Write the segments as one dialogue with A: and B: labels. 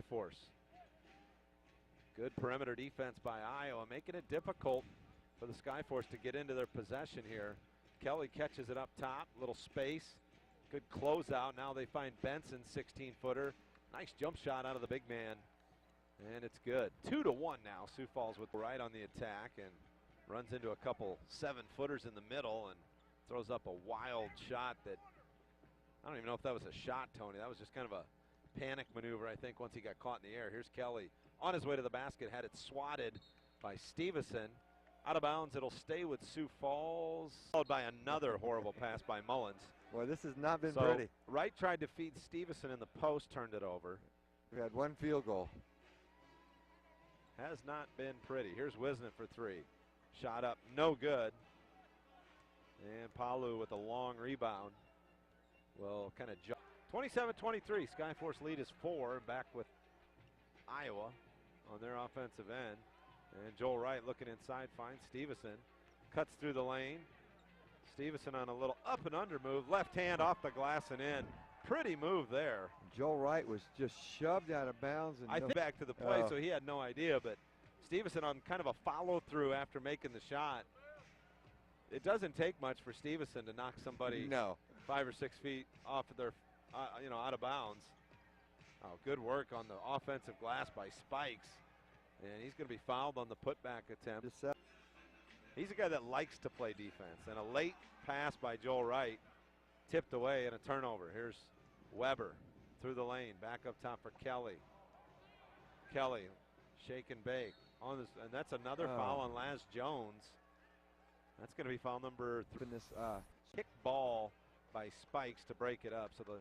A: Skyforce. Good perimeter defense by Iowa, making it difficult for the Skyforce to get into their possession here. Kelly catches it up top, little space, good closeout. Now they find Benson, 16-footer. Nice jump shot out of the big man, and it's good. 2-1 now. Sioux Falls with right on the attack and runs into a couple 7-footers in the middle and throws up a wild shot that, I don't even know if that was a shot, Tony. That was just kind of a panic maneuver, I think, once he got caught in the air. Here's Kelly on his way to the basket, had it swatted by Stevenson. Out of bounds, it'll stay with Sioux Falls. Followed by another horrible pass by Mullins.
B: Well, this has not been pretty.
A: Wright tried to feed Stevenson in the post, turned it over.
B: We had one field goal.
A: Has not been pretty. Here's Wisnett for three. Shot up, no good. And Palu with a long rebound. Well, kind of jump. 27-23, Skyforce lead is 4. Back with Iowa on their offensive end. And Joel Wright looking inside, finds Stevenson. Cuts through the lane. Stevenson on a little up and under move. Left hand off the glass and in. Pretty move there.
B: Joel Wright was just shoved out of bounds. And
A: I think back to the play, so he had no idea. But Stevenson on kind of a follow through after making the shot. It doesn't take much for Stevenson to knock somebody 5 or 6 feet off of their, out of bounds. Oh, good work on the offensive glass by Spikes. And he's going to be fouled on the putback attempt. He's a guy that likes to play defense. And a late pass by Joel Wright tipped away and a turnover. Here's Weber through the lane. Back up top for Kelly. Kelly, shake and bake. And that's another foul on Laz Jones. That's going to be foul number 3. Kick ball by Spikes to break it up. So the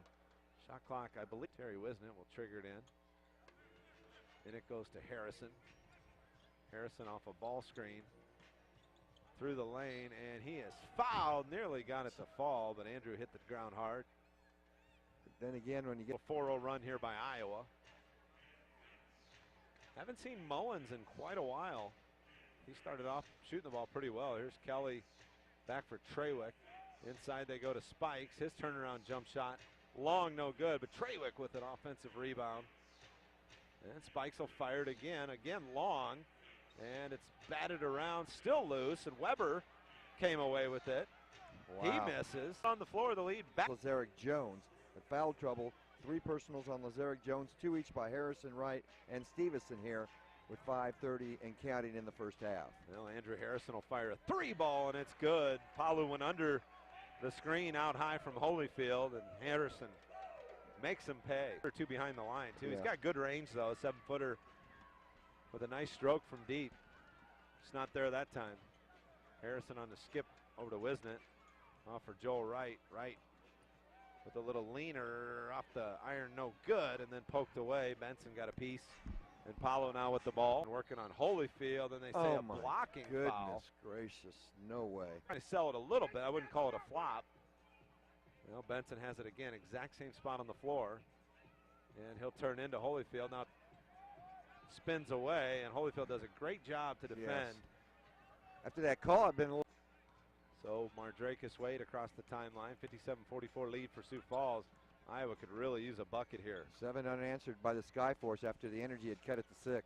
A: shot clock, I believe, Terry Wisnett will trigger it in. And it goes to Harrison. Harrison off a ball screen. Through the lane, and he is fouled. Nearly got it to fall, but Andrew hit the ground hard.
B: But then again, when you get
A: a 4-0 run here by Iowa. Haven't seen Mullins in quite a while. He started off shooting the ball pretty well. Here's Kelly back for Trawick. Inside they go to Spikes. His turnaround jump shot. Long, no good, but Trawick with an offensive rebound. And Spikes will fire it again. Again, long. And it's batted around, still loose, and Weber came away with it. Wow. He misses. On the floor, the lead back.
B: Lazarick Jones with foul trouble. 3 personals on Lazarick Jones, 2 each by Harrison Wright and Stevenson here with 5:30 and counting in the first half.
A: Well, Andrew Harrison will fire a 3-ball, and it's good. Palu went under the screen out high from Holyfield, and Harrison makes him pay. 2 behind the line, too. Yeah. He's got good range, though, a 7-footer. With a nice stroke from deep. It's not there that time. Harrison on the skip over to Wisnett. Off for Joel Wright. Wright with a little leaner off the iron, no good, and then poked away. Benson got a piece. And Paolo now with the ball. Working on Holyfield, and they say a blocking foul.
B: Goodness gracious, no way.
A: Trying to sell it a little bit. I wouldn't call it a flop. Well, Benson has it again. Exact same spot on the floor. And he'll turn into Holyfield. Now spins away, and Holyfield does a great job to defend.
B: Yes. After that call, I've been a little.
A: So Mardrakus Wade across the timeline, 57-44 lead for Sioux Falls. Iowa could really use a bucket here.
B: 7 unanswered by the Skyforce after the energy had cut it to 6.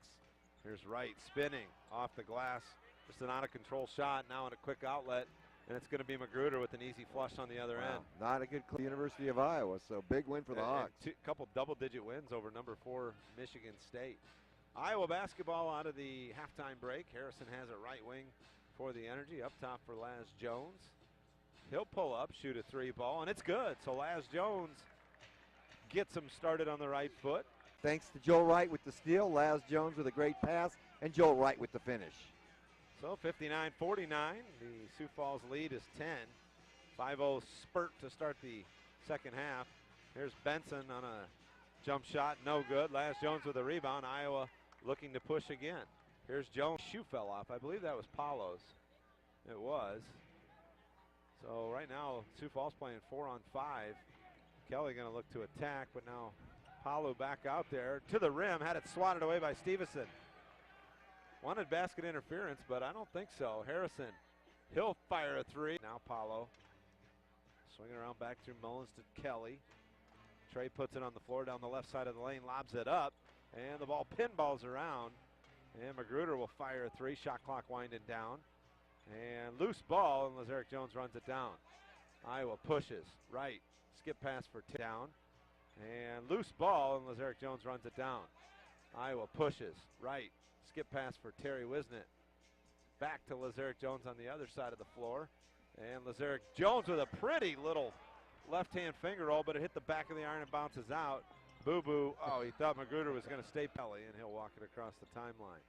A: Here's Wright spinning off the glass. Just an out-of-control shot, now in a quick outlet, and it's going to be Magruder with an easy flush on the other end.
B: Not a good University of Iowa, so big win for the Hawks.
A: A couple double-digit wins over number 4 Michigan State. Iowa basketball out of the halftime break. Harrison has it right wing for the energy. Up top for Laz Jones. He'll pull up, shoot a 3-ball, and it's good. So Laz Jones gets him started on the right foot.
B: Thanks to Joel Wright with the steal. Laz Jones with a great pass, and Joel Wright with the finish.
A: So 59-49. The Sioux Falls lead is 10. 5-0 spurt to start the second half. Here's Benson on a jump shot, no good. Laz Jones with a rebound. Iowa looking to push again. Here's Jones. Shoe fell off. I believe that was Paulo's. It was. So right now, Sioux Falls playing 4-on-5. Kelly going to look to attack, but now Paulo back out there to the rim. Had it swatted away by Stevenson. Wanted basket interference, but I don't think so. Harrison, he'll fire a 3. Now Paulo swinging around back through Mullins to Kelly. Trey puts it on the floor down the left side of the lane, lobs it up. And the ball pinballs around. And Magruder will fire a three. Shot clock winding down. And loose ball, and Lazarick Jones runs it down. Iowa pushes. Right. Skip pass for down. And loose ball, and Lazarick Jones runs it down. Iowa pushes. Right. Skip pass for Terry Wisnett. Back to Lazarick Jones on the other side of the floor. And Lazarick Jones with a pretty little left-hand finger roll, but it hit the back of the iron and bounces out. Boo-boo. Oh, he thought Magruder was going to stay Pelly, and he'll walk it across the timeline.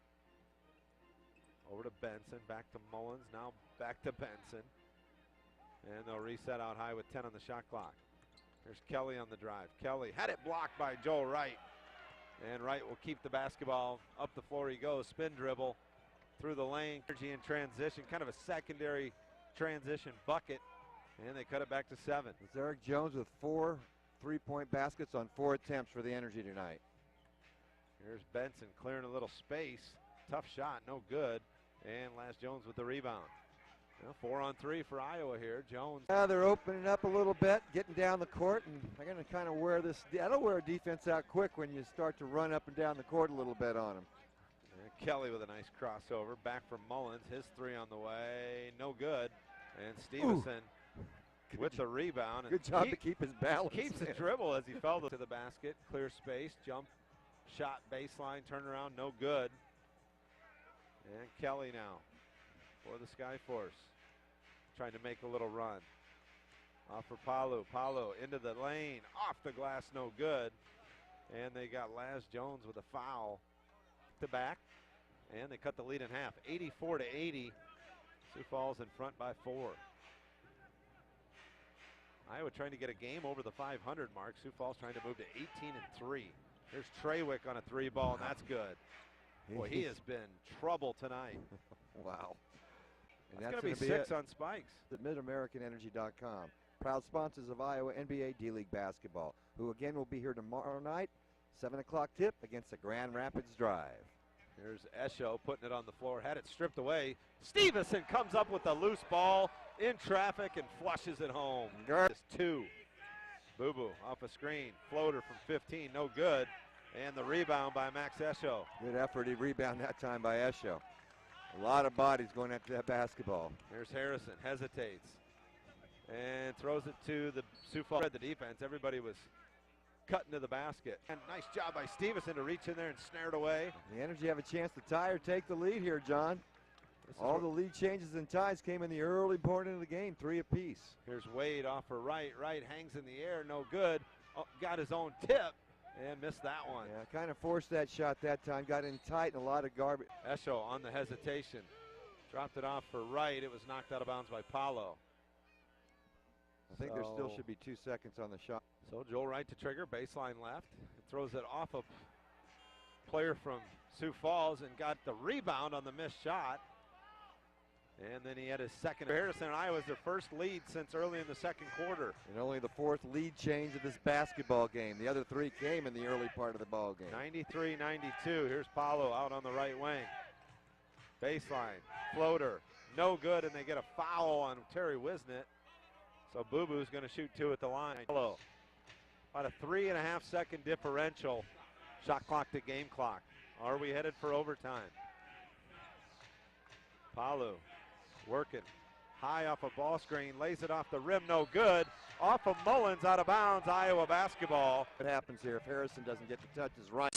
A: Over to Benson, back to Mullins, now back to Benson. And they'll reset out high with 10 on the shot clock. There's Kelly on the drive. Kelly had it blocked by Joel Wright. And Wright will keep the basketball. Up the floor he goes, spin dribble through the lane. Energy in transition, kind of a secondary transition bucket. And they cut it back to 7.
B: Lazarick Jones with 4 3-point baskets on 4 attempts for the Energy tonight.
A: Here's Benson clearing a little space. Tough shot, no good. And Laz Jones with the rebound. 4 on 3 for Iowa here. Jones.
B: They're opening up a little bit, getting down the court, and they're going to kind of wear this. That'll wear defense out quick when you start to run up and down the court a little bit on them.
A: Kelly with a nice crossover. Back from Mullins. His three on the way. No good. And Stevenson with the rebound.
B: Good job to keep his balance.
A: Keeps the dribble as he fell to the basket. Clear space. Jump shot baseline. Turnaround. No good. And Kelly now for the Skyforce. Trying to make a little run. Off for Palu. Palu into the lane. Off the glass. No good. And they got Laz Jones with a foul. To back. And they cut the lead in half. 84-80. Sioux Falls in front by 4. Iowa trying to get a game over the 500 mark. Sioux Falls trying to move to 18-3. There's Trawick on a 3 ball, and that's good. Boy, he has been trouble tonight.
B: Wow. And
A: that's going to be 6 on spikes.
B: At MidAmericanEnergy.com. Proud sponsors of Iowa NBA D-League basketball, who again will be here tomorrow night, 7 o'clock tip against the Grand Rapids Drive.
A: Here's Esho putting it on the floor, had it stripped away. Stevenson comes up with a loose ball in traffic and flushes it home. It's 2. Boo-boo off a screen. Floater from 15, no good. And the rebound by Max Esho.
B: Good effort. He rebounded that time by Esho. A lot of bodies going after that basketball.
A: Here's Harrison, hesitates. And throws it to the Sioux Falls. The defense, everybody was cutting to the basket. And nice job by Stevenson to reach in there and snare it away.
B: The Energy have a chance to tie or take the lead here, John. All the lead changes and ties came in the early part of the game, 3 apiece.
A: Here's Wade off for Wright. Wright hangs in the air, no good. Oh, got his own tip and missed that one.
B: Yeah, kind of forced that shot that time. Got in tight and a lot of garbage.
A: Esho on the hesitation. Dropped it off for Wright. It was knocked out of bounds by Paulo.
B: I think there still should be 2 seconds on the shot.
A: So Joel Wright to trigger, baseline left. Throws it off a player from Sioux Falls and got the rebound on the missed shot. And then he had his second. Harrison and Iowa's their first lead since early in the second quarter.
B: And only the 4th lead change of this basketball game. The other 3 came in the early part of the ball game.
A: 93-92. Here's Paulo out on the right wing. Baseline, floater, no good, and they get a foul on Terry Wisnett. So Boo Boo's going to shoot 2 at the line. About a 3.5-second differential. Shot clock to game clock. Are we headed for overtime? Palu working high off a ball screen, lays it off the rim, no good. Off of Mullins, out of bounds, Iowa basketball.
B: What happens here if Harrison doesn't get to touch his right?